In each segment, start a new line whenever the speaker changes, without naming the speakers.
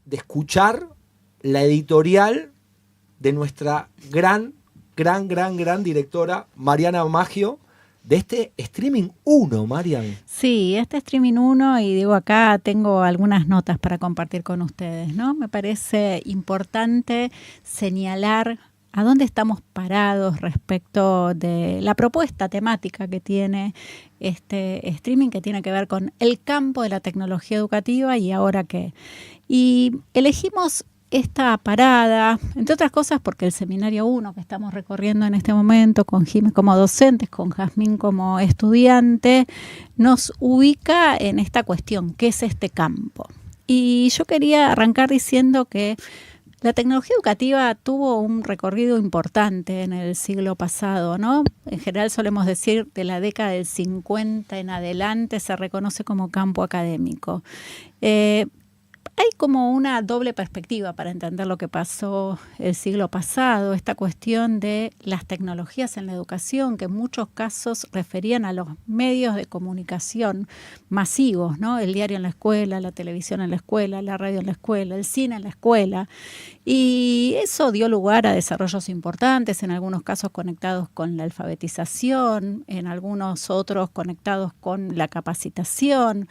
de escuchar la editorial de nuestra gran directora Mariana Maggio, de este Streaming 1, Marian.
Sí, este Streaming 1, y digo, acá tengo algunas notas para compartir con ustedes, ¿no? Me parece importante señalar a dónde estamos parados respecto de la propuesta temática que tiene este streaming, que tiene que ver con el campo de la tecnología educativa y ahora qué. Y elegimos esta parada, entre otras cosas, porque el Seminario 1 que estamos recorriendo en este momento, con Jimé como docentes, con Jazmín como estudiante, nos ubica en esta cuestión, ¿qué es este campo? Y yo quería arrancar diciendo que la tecnología educativa tuvo un recorrido importante en el siglo pasado, ¿no? En general solemos decir de la década del 50 en adelante se reconoce como campo académico. Hay como una doble perspectiva para entender lo que pasó el siglo pasado, esta cuestión de las tecnologías en la educación, que en muchos casos referían a los medios de comunicación masivos, ¿no? El diario en la escuela, la televisión en la escuela, la radio en la escuela, el cine en la escuela. Y eso dio lugar a desarrollos importantes, en algunos casos conectados con la alfabetización, en algunos otros conectados con la capacitación.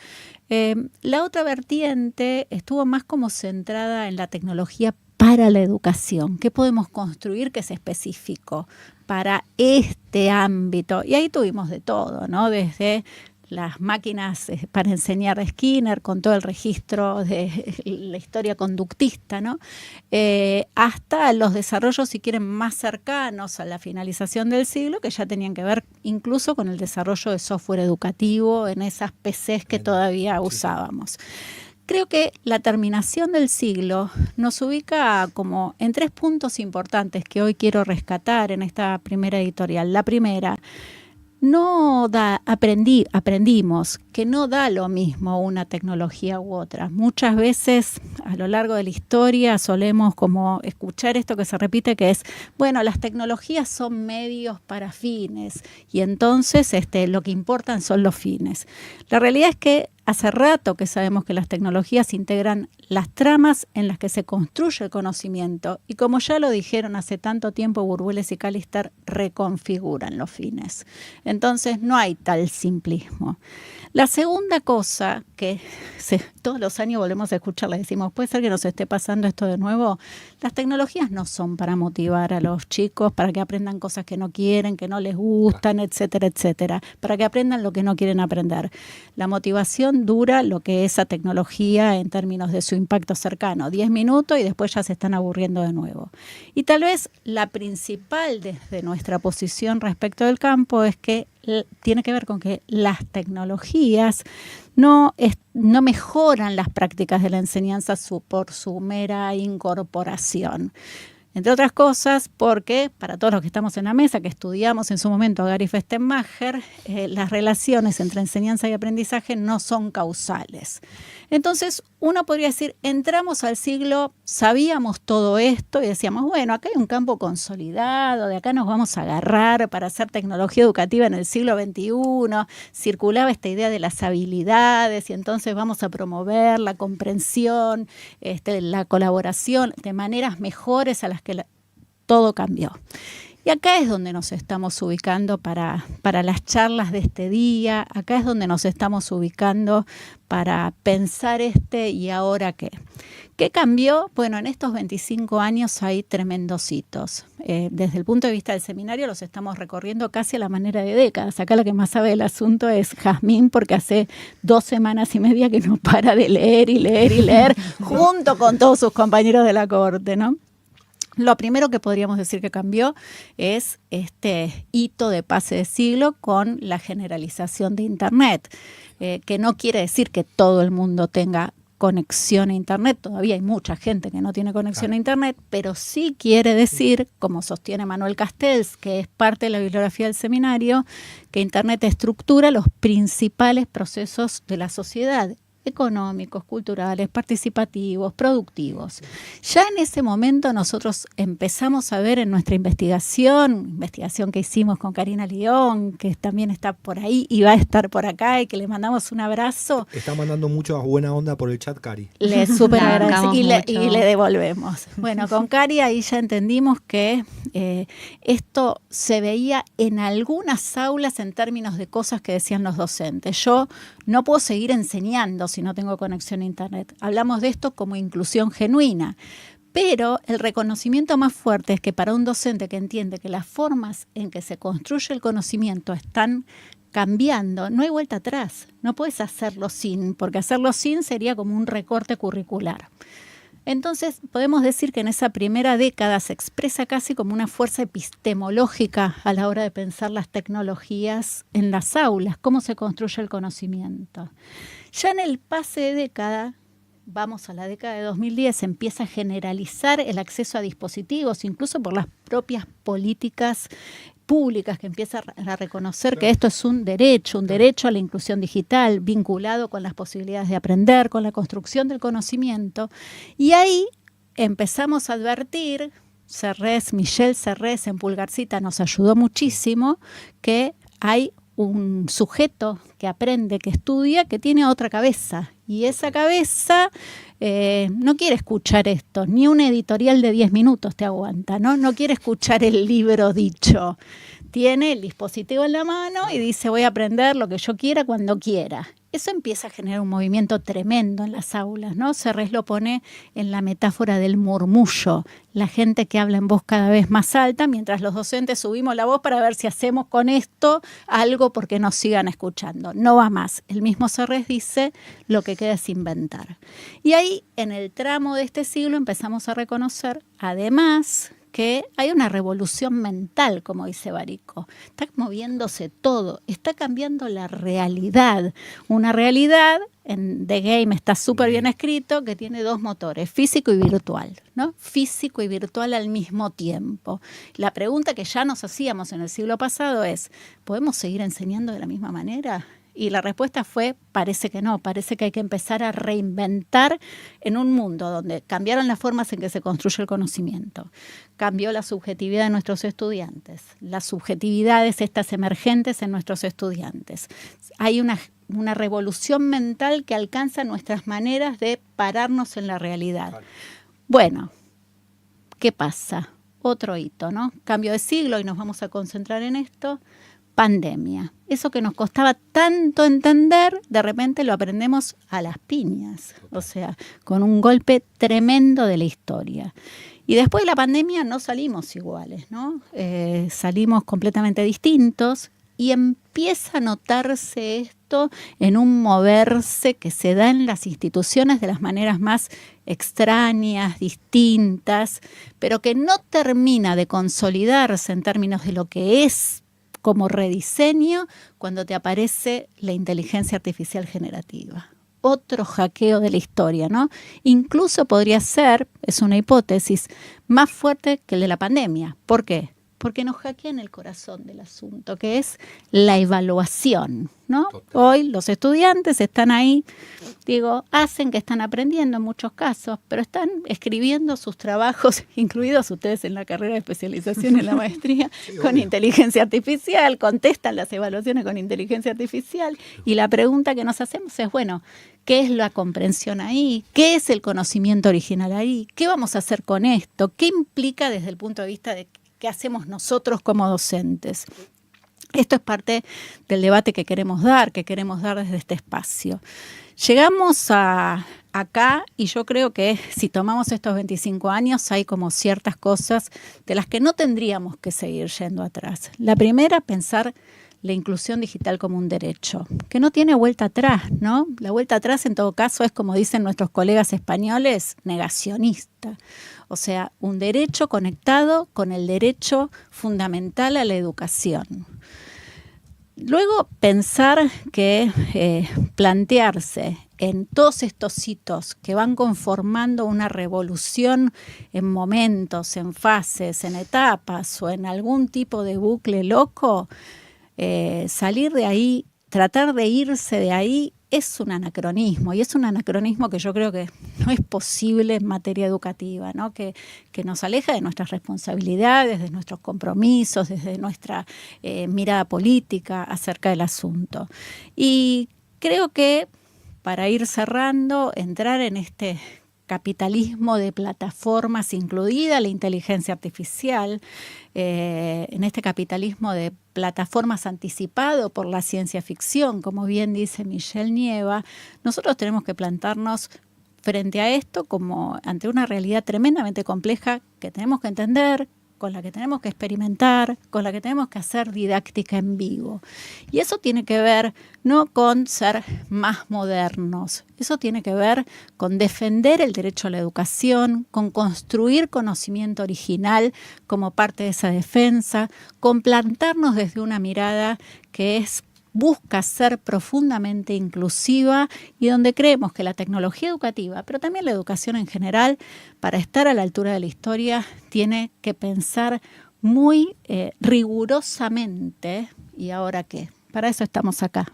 La otra vertiente estuvo más como centrada en la tecnología para la educación. ¿Qué podemos construir que es específico para este ámbito? Y ahí tuvimos de todo, ¿no? Desde las máquinas para enseñar de Skinner, con todo el registro de la historia conductista, ¿no? Hasta los desarrollos, si quieren, más cercanos a la finalización del siglo, que ya tenían que ver incluso con el desarrollo de software educativo en esas PCs que todavía usábamos. Creo que la terminación del siglo nos ubica como en 3 puntos importantes que hoy quiero rescatar en esta primera editorial. La primera, aprendimos que no da lo mismo una tecnología u otra. Muchas veces a lo largo de la historia solemos como escuchar esto que se repite, que es, bueno, las tecnologías son medios para fines y entonces lo que importan son los fines. La realidad es que hace rato que sabemos que las tecnologías integran las tramas en las que se construye el conocimiento y, como ya lo dijeron hace tanto tiempo Burbueles y Callister, reconfiguran los fines. Entonces no hay tal simplismo. La segunda cosa que todos los años volvemos a escuchar, le decimos, ¿puede ser que nos esté pasando esto de nuevo? Las tecnologías no son para motivar a los chicos, para que aprendan cosas que no quieren, que no les gustan, etcétera, etcétera, para que aprendan lo que no quieren aprender. La motivación dura lo que esa tecnología en términos de su impacto cercano, 10 minutos y después ya se están aburriendo de nuevo. Y tal vez la principal desde nuestra posición respecto del campo es que tiene que ver con que las tecnologías no mejoran las prácticas de la enseñanza por su mera incorporación. Entre otras cosas, porque para todos los que estamos en la mesa, que estudiamos en su momento a Gary Festenbacher, las relaciones entre enseñanza y aprendizaje no son causales. Entonces, uno podría decir, entramos al siglo, sabíamos todo esto y decíamos, bueno, acá hay un campo consolidado, de acá nos vamos a agarrar para hacer tecnología educativa en el siglo XXI, circulaba esta idea de las habilidades y entonces vamos a promover la comprensión, la colaboración de maneras mejores a las que todo cambió. Y acá es donde nos estamos ubicando para las charlas de este día, acá es donde nos estamos ubicando para pensar y ahora qué. ¿Qué cambió? Bueno, en estos 25 años hay tremendos hitos. Desde el punto de vista del seminario los estamos recorriendo casi a la manera de décadas. Acá la que más sabe del asunto es Jazmín, porque hace 2 semanas y media que no para de leer y leer y leer junto con todos sus compañeros de la corte, ¿no? Lo primero que podríamos decir que cambió es este hito de pase de siglo con la generalización de Internet, que no quiere decir que todo el mundo tenga conexión a Internet. Todavía hay mucha gente que no tiene conexión a Internet, pero sí quiere decir, como sostiene Manuel Castells, que es parte de la bibliografía del seminario, que Internet estructura los principales procesos de la sociedad. económicos, culturales, participativos, productivos. Ya en ese momento nosotros empezamos a ver en nuestra investigación que hicimos con Karina León, que también está por ahí y va a estar por acá y que le mandamos un abrazo.
Está mandando mucha buena onda por el chat, Cari.
Le súper agradecemos y le devolvemos. Bueno, con Cari ahí ya entendimos que esto se veía en algunas aulas en términos de cosas que decían los docentes. Yo no puedo seguir enseñando si no tengo conexión a Internet. Hablamos de esto como inclusión genuina. Pero el reconocimiento más fuerte es que para un docente que entiende que las formas en que se construye el conocimiento están cambiando, no hay vuelta atrás. No puedes hacerlo sin, porque hacerlo sin sería como un recorte curricular. Entonces, podemos decir que en esa primera década se expresa casi como una fuerza epistemológica a la hora de pensar las tecnologías en las aulas, cómo se construye el conocimiento. Ya en el pase de década, vamos a la década de 2010, se empieza a generalizar el acceso a dispositivos, incluso por las propias políticas públicas que empiezan a reconocer que esto es un derecho a la inclusión digital, vinculado con las posibilidades de aprender, con la construcción del conocimiento. Y ahí empezamos a advertir, Michelle Serres en Pulgarcita nos ayudó muchísimo, que hay un sujeto que aprende, que estudia, que tiene otra cabeza. Y esa cabeza no quiere escuchar esto, ni un editorial de 10 minutos te aguanta, ¿no? No quiere escuchar el libro dicho. Tiene el dispositivo en la mano y dice, voy a aprender lo que yo quiera cuando quiera. Eso empieza a generar un movimiento tremendo en las aulas, ¿no? Serres lo pone en la metáfora del murmullo, la gente que habla en voz cada vez más alta, mientras los docentes subimos la voz para ver si hacemos con esto algo porque nos sigan escuchando. No va más. El mismo Serres dice, lo que queda es inventar. Y ahí, en el tramo de este siglo, empezamos a reconocer, además, que hay una revolución mental, como dice Barico. Está moviéndose todo, está cambiando la realidad. Una realidad, en The Game está súper bien escrito, que tiene dos motores, físico y virtual, ¿no? Físico y virtual al mismo tiempo. La pregunta que ya nos hacíamos en el siglo pasado es, ¿podemos seguir enseñando de la misma manera? Y la respuesta fue, parece que no, parece que hay que empezar a reinventar en un mundo donde cambiaron las formas en que se construye el conocimiento, cambió la subjetividad de nuestros estudiantes, las subjetividades estas emergentes en nuestros estudiantes. Hay una revolución mental que alcanza nuestras maneras de pararnos en la realidad. Bueno, ¿qué pasa? Otro hito, ¿no? Cambio de siglo y nos vamos a concentrar en esto. Pandemia. Eso que nos costaba tanto entender, de repente lo aprendemos a las piñas, o sea, con un golpe tremendo de la historia. Y después de la pandemia no salimos iguales, ¿no? Salimos completamente distintos y empieza a notarse esto en un moverse que se da en las instituciones de las maneras más extrañas, distintas, pero que no termina de consolidarse en términos de lo que es como rediseño cuando te aparece la inteligencia artificial generativa. Otro hackeo de la historia, ¿no? Incluso podría ser, es una hipótesis, más fuerte que el de la pandemia. ¿Por qué? Porque nos hackean el corazón del asunto, que es la evaluación, ¿no? Hoy los estudiantes están ahí, hacen que están aprendiendo en muchos casos, pero están escribiendo sus trabajos, incluidos ustedes en la carrera de especialización en la maestría, con inteligencia artificial, contestan las evaluaciones con inteligencia artificial, y la pregunta que nos hacemos es, bueno, ¿qué es la comprensión ahí? ¿Qué es el conocimiento original ahí? ¿Qué vamos a hacer con esto? ¿Qué implica desde el punto de vista de qué hacemos nosotros como docentes? Esto es parte del debate que queremos dar desde este espacio. Llegamos acá y yo creo que si tomamos estos 25 años hay como ciertas cosas de las que no tendríamos que seguir yendo atrás. La primera, pensar la inclusión digital como un derecho, que no tiene vuelta atrás, ¿no? La vuelta atrás en todo caso es, como dicen nuestros colegas españoles, negacionista. O sea, un derecho conectado con el derecho fundamental a la educación. Luego, pensar que plantearse en todos estos hitos que van conformando una revolución en momentos, en fases, en etapas o en algún tipo de bucle loco, salir de ahí, tratar de irse de ahí es un anacronismo, y es un anacronismo que yo creo que no es posible en materia educativa, ¿no? Que nos aleja de nuestras responsabilidades, de nuestros compromisos, desde nuestra mirada política acerca del asunto. Y creo que, para ir cerrando, entrar en este capitalismo de plataformas, incluida la inteligencia artificial, en este capitalismo de plataformas anticipado por la ciencia ficción, como bien dice Michelle Nieva, nosotros tenemos que plantarnos frente a esto como ante una realidad tremendamente compleja que tenemos que entender, con la que tenemos que experimentar, con la que tenemos que hacer didáctica en vivo. Y eso tiene que ver no con ser más modernos, eso tiene que ver con defender el derecho a la educación, con construir conocimiento original como parte de esa defensa, con plantarnos desde una mirada que busca ser profundamente inclusiva y donde creemos que la tecnología educativa, pero también la educación en general, para estar a la altura de la historia, tiene que pensar muy rigurosamente, ¿y ahora qué? Para eso estamos acá.